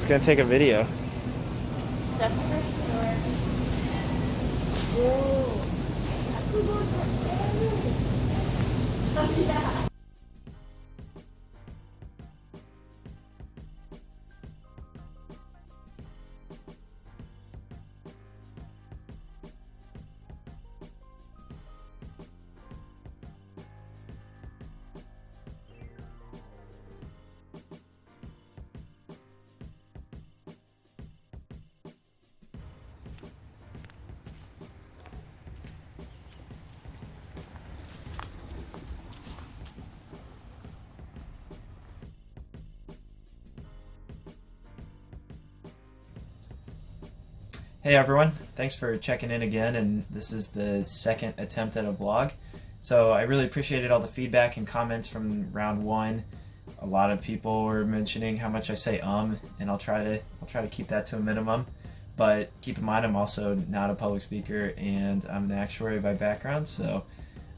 gonna take a video. Step first door. Whoa. Oh, yeah. Hey everyone, thanks for checking in again, and this is the second attempt at a vlog. So I really appreciated all the feedback and comments from round one. A lot of people were mentioning how much I say and I'll try to keep that to a minimum. But keep in mind I'm also not a public speaker and I'm an actuary by background, so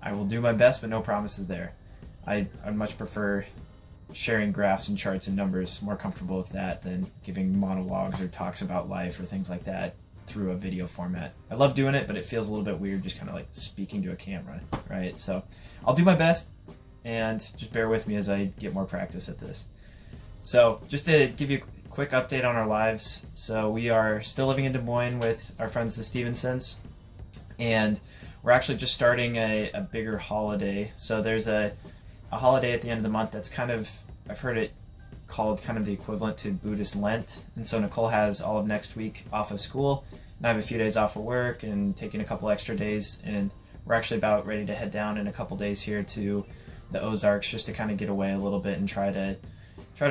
I will do my best, but no promises there. I'd much prefer sharing graphs and charts and numbers, more comfortable with that than giving monologues or talks about life or things like that through a video format. I love doing it, but it feels a little bit weird just kind of like speaking to a camera, right? So I'll do my best and just bear with me as I get more practice at this. So just to give you a quick update on our lives. So we are still living in Des Moines with our friends the Stevensons, and we're actually just starting a bigger holiday. So there's a holiday at the end of the month that's kind of, I've heard it called kind of the equivalent to Buddhist Lent. And so Nicole has all of next week off of school, and I have a few days off of work and taking a couple extra days, and we're actually about ready to head down in a couple days here to the Ozarks just to kind of get away a little bit and try to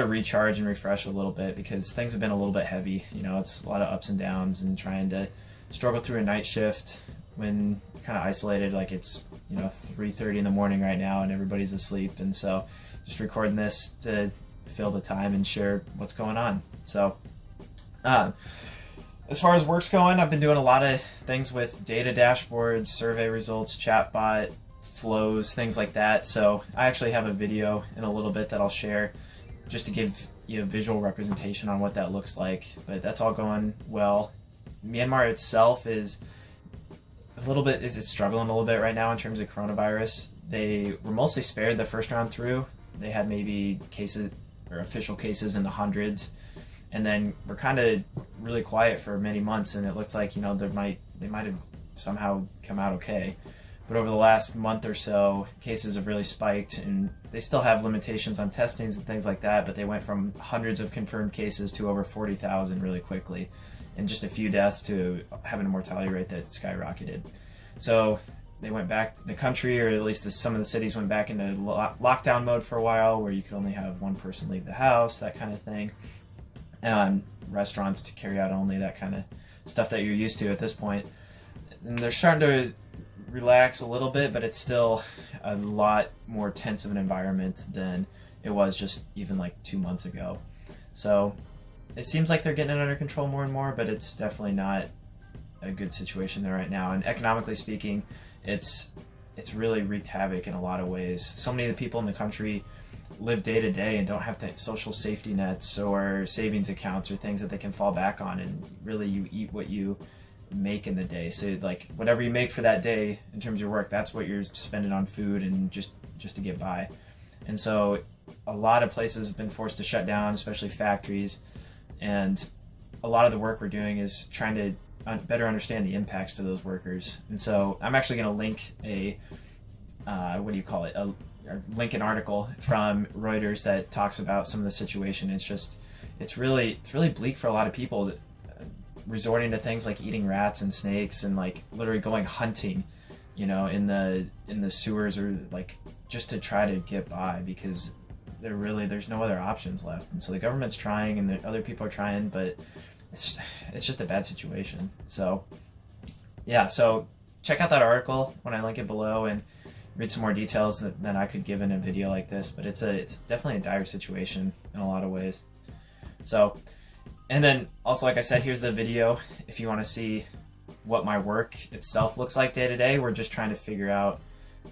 recharge and refresh a little bit, because things have been a little bit heavy. You know, it's a lot of ups and downs and trying to struggle through a night shift when kind of isolated, like it's, you know, 3:30 in the morning right now and everybody's asleep. And so just recording this to fill the time and share what's going on. So as far as work's going, I've been doing a lot of things with data dashboards, survey results, chatbot, flows, things like that. So I actually have a video in a little bit that I'll share just to give you a visual representation on what that looks like. But that's all going well. Myanmar itself is struggling a little bit right now in terms of coronavirus. They were mostly spared the first round through. They had maybe cases or official cases in the hundreds, and then we're kind of really quiet for many months, and it looked like, you know, they might have somehow come out okay. But over the last month or so, cases have really spiked, and they still have limitations on testings and things like that, but they went from hundreds of confirmed cases to over 40,000 really quickly, and just a few deaths to having a mortality rate that skyrocketed. So they went back, the country, or at least some of the cities went back into lockdown mode for a while, where you could only have one person leave the house, that kind of thing. Restaurants to carry out only, that kind of stuff that you're used to at this point. And they're starting to relax a little bit, but it's still a lot more tense of an environment than it was just even like 2 months ago. So it seems like they're getting it under control more and more, but it's definitely not a good situation there right now. And economically speaking, it's really wreaked havoc in a lot of ways. So many of the people in the country live day to day and don't have social safety nets or savings accounts or things that they can fall back on, and really you eat what you make in the day. So like whatever you make for that day in terms of your work, that's what you're spending on food and just to get by. And so a lot of places have been forced to shut down, especially factories, and a lot of the work we're doing is trying to better understand the impacts to those workers. And so I'm actually going to link a link an article from Reuters that talks about some of the situation. It's really bleak for a lot of people that, resorting to things like eating rats and snakes and like literally going hunting, you know, in the sewers, or like just to try to get by, because there's no other options left. And so the government's trying and the other people are trying, but it's just a bad situation. So yeah, so check out that article when I link it below and read some more details than I could give in a video like this. But it's definitely a dire situation in a lot of ways. So, and then also, like I said, here's the video if you want to see what my work itself looks like day to day. We're just trying to figure out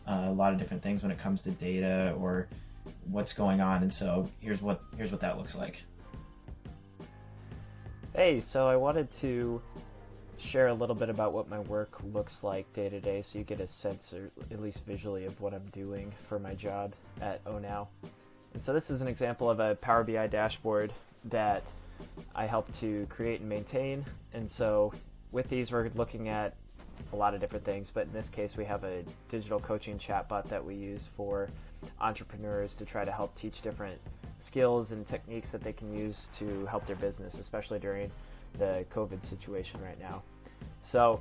a lot of different things when it comes to data or what's going on. And so here's what that looks like. Hey, so I wanted to share a little bit about what my work looks like day to day so you get a sense, or at least visually, of what I'm doing for my job at ONow. And so this is an example of a Power BI dashboard that I help to create and maintain. And so with these, we're looking at a lot of different things, but in this case, we have a digital coaching chatbot that we use for entrepreneurs to try to help teach different skills and techniques that they can use to help their business, especially during the COVID situation right now. So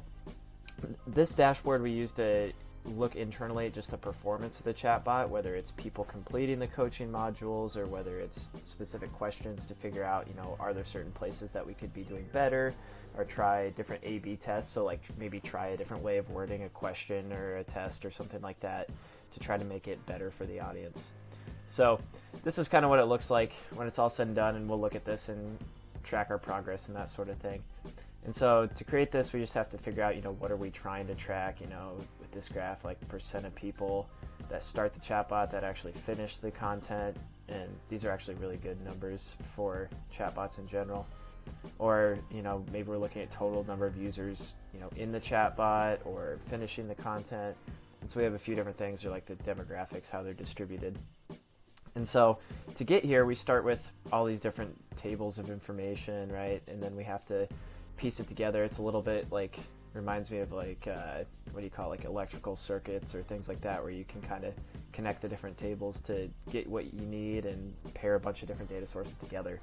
this dashboard we use to look internally at just the performance of the chatbot, whether it's people completing the coaching modules or whether it's specific questions to figure out, are there certain places that we could be doing better, or try different A/B tests. So like maybe try a different way of wording a question or a test or something like that to try to make it better for the audience. So this is kind of what it looks like when it's all said and done, and we'll look at this and track our progress and that sort of thing. And so to create this, we just have to figure out, what are we trying to track, with this graph, like percent of people that start the chatbot that actually finish the content. And these are actually really good numbers for chatbots in general. Or, maybe we're looking at total number of users, in the chatbot or finishing the content. And so we have a few different things, or like the demographics, how they're distributed. And so to get here, we start with all these different tables of information, right? And then we have to piece it together. It's a little bit like, reminds me of like, like electrical circuits or things like that, where you can kind of connect the different tables to get what you need and pair a bunch of different data sources together.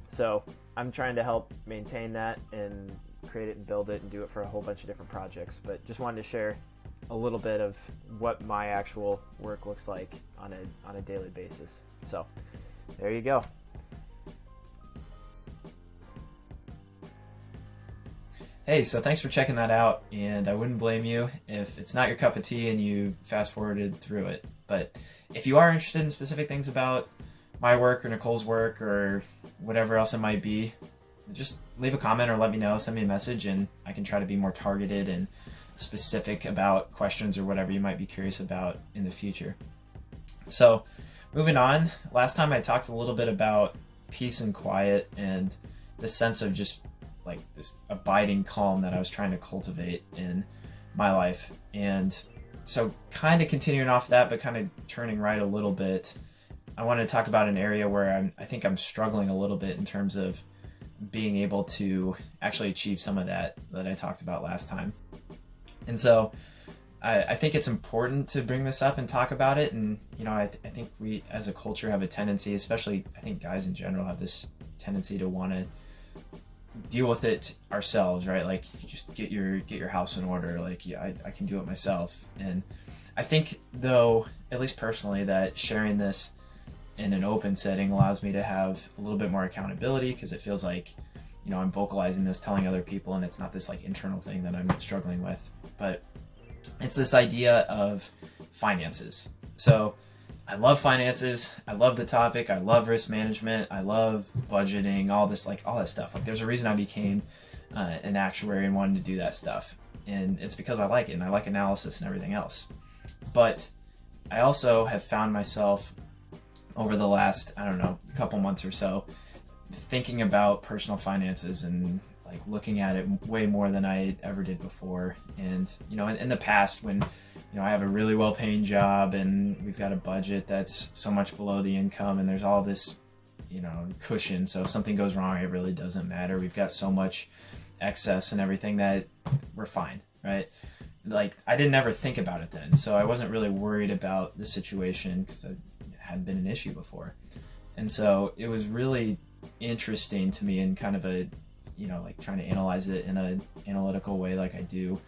So I'm trying to help maintain that and create it and build it and do it for a whole bunch of different projects. But just wanted to share a little bit of what my actual work looks like on a daily basis. So there you go. Hey, so thanks for checking that out, and I wouldn't blame you if it's not your cup of tea and you fast forwarded through it. But if you are interested in specific things about my work or Nicole's work or whatever else it might be, just leave a comment or let me know, send me a message, and I can try to be more targeted and specific about questions or whatever you might be curious about in the future. So moving on, last time I talked a little bit about peace and quiet and the sense of just like this abiding calm that I was trying to cultivate in my life. And so kind of continuing off that, but kind of turning right a little bit, I want to talk about an area where I think I'm struggling a little bit in terms of being able to actually achieve some of that I talked about last time. And so I think it's important to bring this up and talk about it. And, I think we as a culture have a tendency, especially I think guys in general have this tendency to want to deal with it ourselves, right? Like just get your house in order. Like, yeah, I can do it myself. And I think though, at least personally, that sharing this in an open setting allows me to have a little bit more accountability, because it feels like, I'm vocalizing this, telling other people, and it's not this like internal thing that I'm struggling with. But it's this idea of finances. So I love finances. I love the topic. I love risk management. I love budgeting, all that stuff. Like there's a reason I became an actuary and wanted to do that stuff. And it's because I like it and I like analysis and everything else. But I also have found myself over the last, couple months or so, thinking about personal finances and like looking at it way more than I ever did before. And, in the past when, I have a really well-paying job and we've got a budget that's so much below the income and there's all this, cushion. So if something goes wrong, it really doesn't matter. We've got so much excess and everything that we're fine, right? Like I didn't ever think about it then. So I wasn't really worried about the situation because it hadn't been an issue before. And so it was really interesting to me in kind of a, like trying to analyze it in an analytical way like I do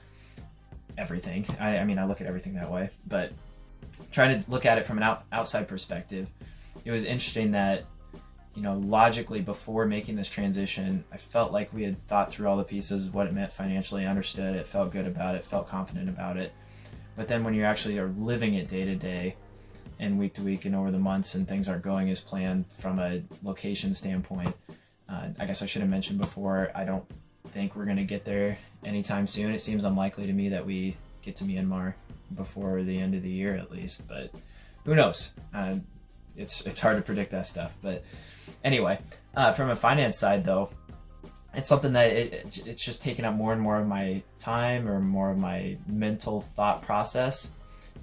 everything. I look at everything that way, but trying to look at it from an outside perspective, it was interesting that, logically before making this transition, I felt like we had thought through all the pieces, what it meant financially, understood it, felt good about it, felt confident about it. But then when you actually are living it day to day and week to week and over the months and things aren't going as planned from a location standpoint, I guess I should have mentioned before, I don't think we're going to get there anytime soon. It seems unlikely to me that we get to Myanmar before the end of the year at least, but who knows? It's hard to predict that stuff. But anyway, from a finance side though, it's something that it's just taken up more and more of my time or more of my mental thought process.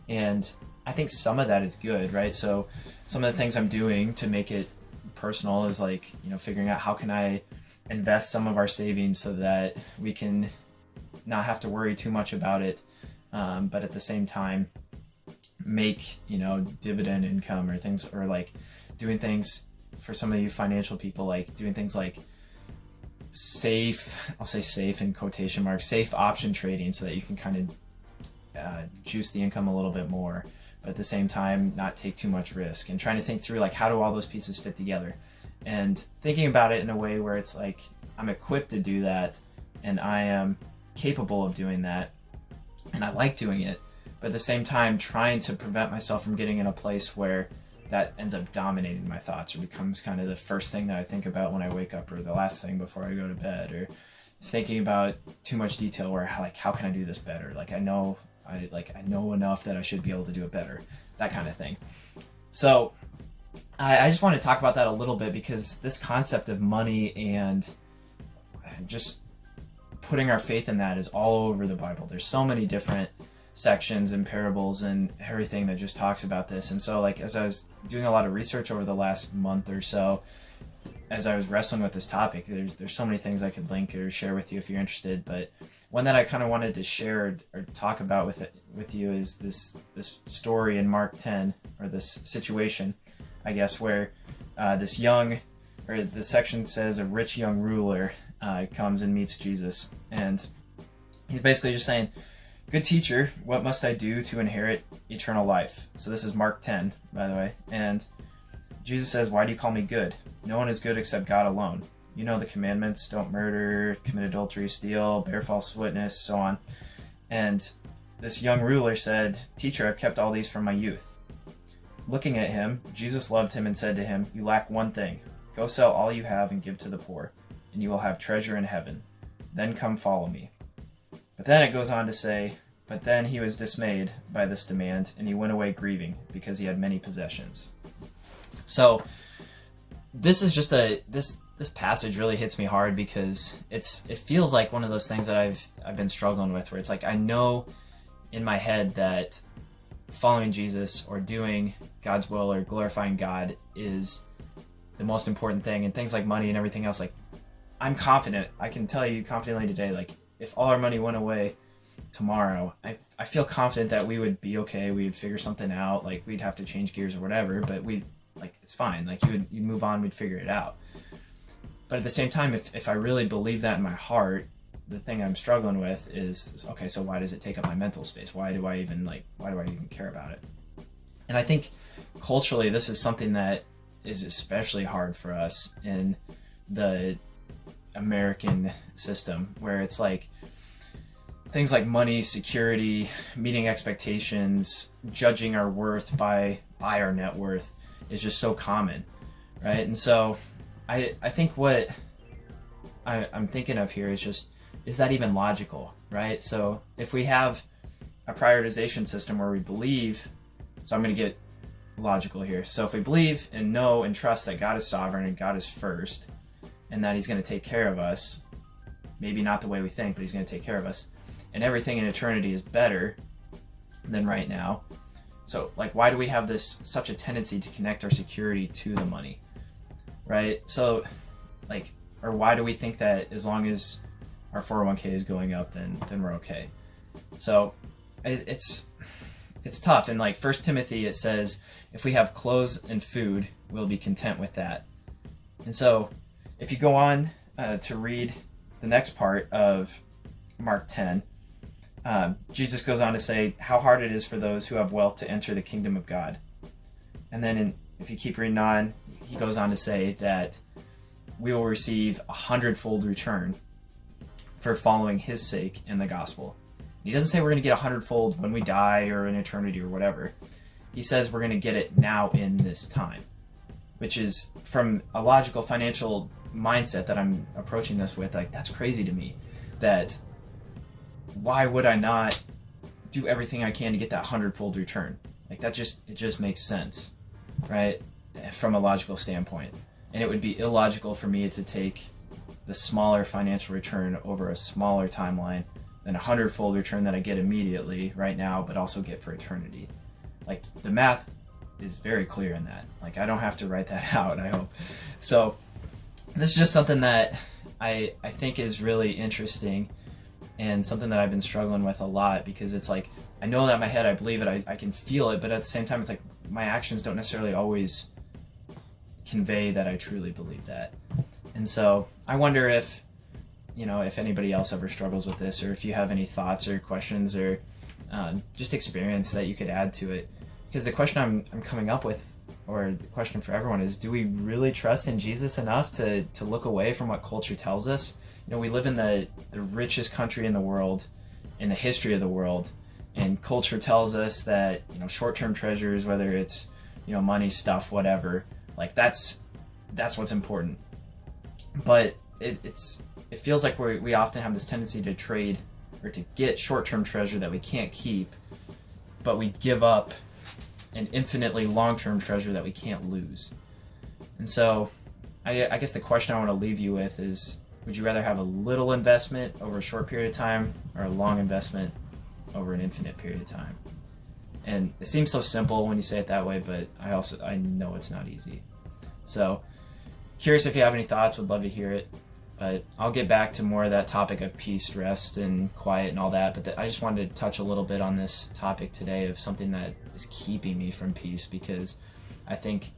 And I think some of that is good, right? So some of the things I'm doing to make it personal is like, figuring out how can I invest some of our savings so that we can not have to worry too much about it, but at the same time make dividend income or things, or like doing things for some of you financial people, like doing things like I'll say safe in quotation marks, safe option trading, so that you can kind of juice the income a little bit more, but at the same time not take too much risk, and trying to think through like how do all those pieces fit together, and thinking about it in a way where it's like I'm equipped to do that and I am capable of doing that and I like doing it, but at the same time trying to prevent myself from getting in a place where that ends up dominating my thoughts or becomes kind of the first thing that I think about when I wake up, or the last thing before I go to bed, or thinking about too much detail where like how can I do this better, like I know enough that I should be able to do it better, that kind of thing. So I just want to talk about that a little bit, because this concept of money and just putting our faith in that is all over the Bible. There's so many different sections and parables and everything that just talks about this. And so like as I was doing a lot of research over the last month or so, as I was wrestling with this topic, there's so many things I could link or share with you if you're interested, but one that I kind of wanted to share or talk about with you is this story in Mark 10, or this situation, I guess, where the section says a rich young ruler comes and meets Jesus, and he's basically just saying, "Good teacher, what must I do to inherit eternal life?" So this is Mark 10, by the way. And Jesus says, "Why do you call me good? No one is good except God alone. You know the commandments: don't murder, commit adultery, steal, bear false witness, so on." And this young ruler said, "Teacher, I've kept all these from my youth." Looking at him, Jesus loved him and said to him, "You lack one thing. Go sell all you have and give to the poor, and you will have treasure in heaven. Then come follow me." But then it goes on to say, "But then he was dismayed by this demand, and he went away grieving, because he had many possessions." So this is just this passage really hits me hard, because it feels like one of those things that I've been struggling with, where it's like I know in my head that following Jesus or doing God's will or glorifying God is the most important thing, and things like money and everything else, like I'm confident, I can tell you confidently today, like if all our money went away tomorrow, I feel confident that we would be okay, we'd figure something out, like we'd have to change gears or whatever, but it's fine, like you'd move on, we'd figure it out. But at the same time, if I really believe that in my heart, the thing I'm struggling with is, okay, so why does it take up my mental space? Why do I even care about it? And I think culturally, this is something that is especially hard for us in the American system, where it's like things like money, security, meeting expectations, judging our worth by our net worth is just so common, right? And so I think what I'm thinking of here is that even logical, right? So if we have a prioritization system where we believe, so I'm going to get logical here. So if we believe and know and trust that God is sovereign and God is first, and that he's going to take care of us, maybe not the way we think, but he's going to take care of us, and everything in eternity is better than right now. So like, why do we have such a tendency to connect our security to the money, right? So like, or why do we think that as long as our 401k is going up, then we're okay? So it's tough. And like 1 Timothy, it says, if we have clothes and food, we'll be content with that. And so if you go on to read the next part of Mark 10, Jesus goes on to say how hard it is for those who have wealth to enter the kingdom of God. And then if you keep reading on, he goes on to say that we will receive 100-fold return for following his sake in the gospel. He doesn't say we're going to get 100-fold when we die or in eternity or whatever. He says we're going to get it now in this time, which is, from a logical financial mindset that I'm approaching this with, like, that's crazy to me. That why would I not do everything I can to get that 100-fold return? Like it just makes sense, right? From a logical standpoint. And it would be illogical for me to take the smaller financial return over a smaller timeline than a 100-fold return that I get immediately right now, but also get for eternity. Like, the math is very clear in that. Like, I don't have to write that out, I hope. So this is just something that I think is really interesting, and something that I've been struggling with a lot, because it's like, I know that in my head, I believe it, I can feel it, but at the same time, it's like my actions don't necessarily always convey that I truly believe that. And so I wonder if, if anybody else ever struggles with this, or if you have any thoughts or questions or just experience that you could add to it. Because the question I'm coming up with, or the question for everyone, is, do we really trust in Jesus enough to look away from what culture tells us? We live in the richest country in the world, in the history of the world, and culture tells us that, short-term treasures, whether it's, money, stuff, whatever, like that's what's important. But it feels like we often have this tendency to trade, or to get short-term treasure that we can't keep, but we give up an infinitely long-term treasure that we can't lose. And so I guess the question I want to leave you with is, would you rather have a little investment over a short period of time, or a long investment over an infinite period of time? And it seems so simple when you say it that way, but I know it's not easy. So curious if you have any thoughts, would love to hear it. But I'll get back to more of that topic of peace, rest, and quiet and all that. But I just wanted to touch a little bit on this topic today of something that is keeping me from peace, because I think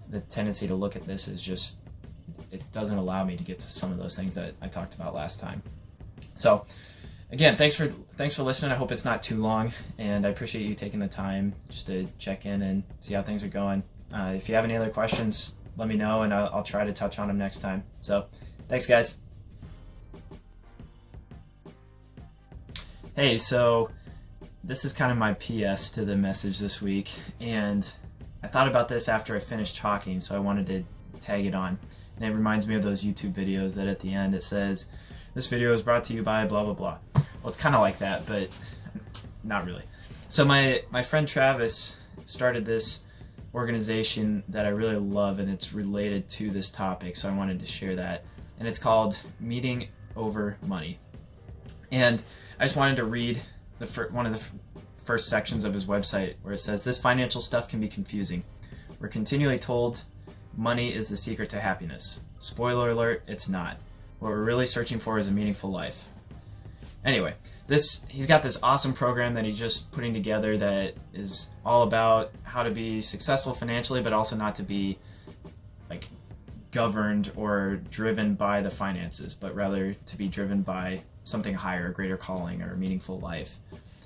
the tendency to look at this is just, it doesn't allow me to get to some of those things that I talked about last time. So again, thanks for listening. I hope it's not too long, and I appreciate you taking the time just to check in and see how things are going. If you have any other questions, let me know, and I'll try to touch on them next time. So thanks, guys. Hey, so this is kind of my PS to the message this week, and I thought about this after I finished talking, so I wanted to tag it on. And it reminds me of those YouTube videos that at the end it says, this video is brought to you by blah, blah, blah. Well, it's kind of like that, but not really. So my friend Travis started this organization that I really love, and it's related to this topic, so I wanted to share that. And it's called Meeting Over Money. And I just wanted to read one of the first sections of his website, where it says, this financial stuff can be confusing. We're continually told money is the secret to happiness. Spoiler alert, it's not. What we're really searching for is a meaningful life. Anyway, he's got this awesome program that he's just putting together that is all about how to be successful financially, but also not to be like governed or driven by the finances, but rather to be driven by something higher, a greater calling, or a meaningful life.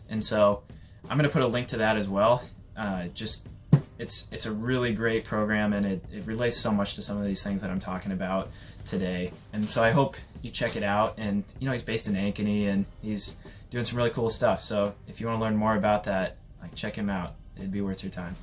And so I'm going to put a link to that as well. It's a really great program, and it relates so much to some of these things that I'm talking about today. And so I hope you check it out. And he's based in Ankeny, and he's doing some really cool stuff. So if you want to learn more about that, check him out. It'd be worth your time.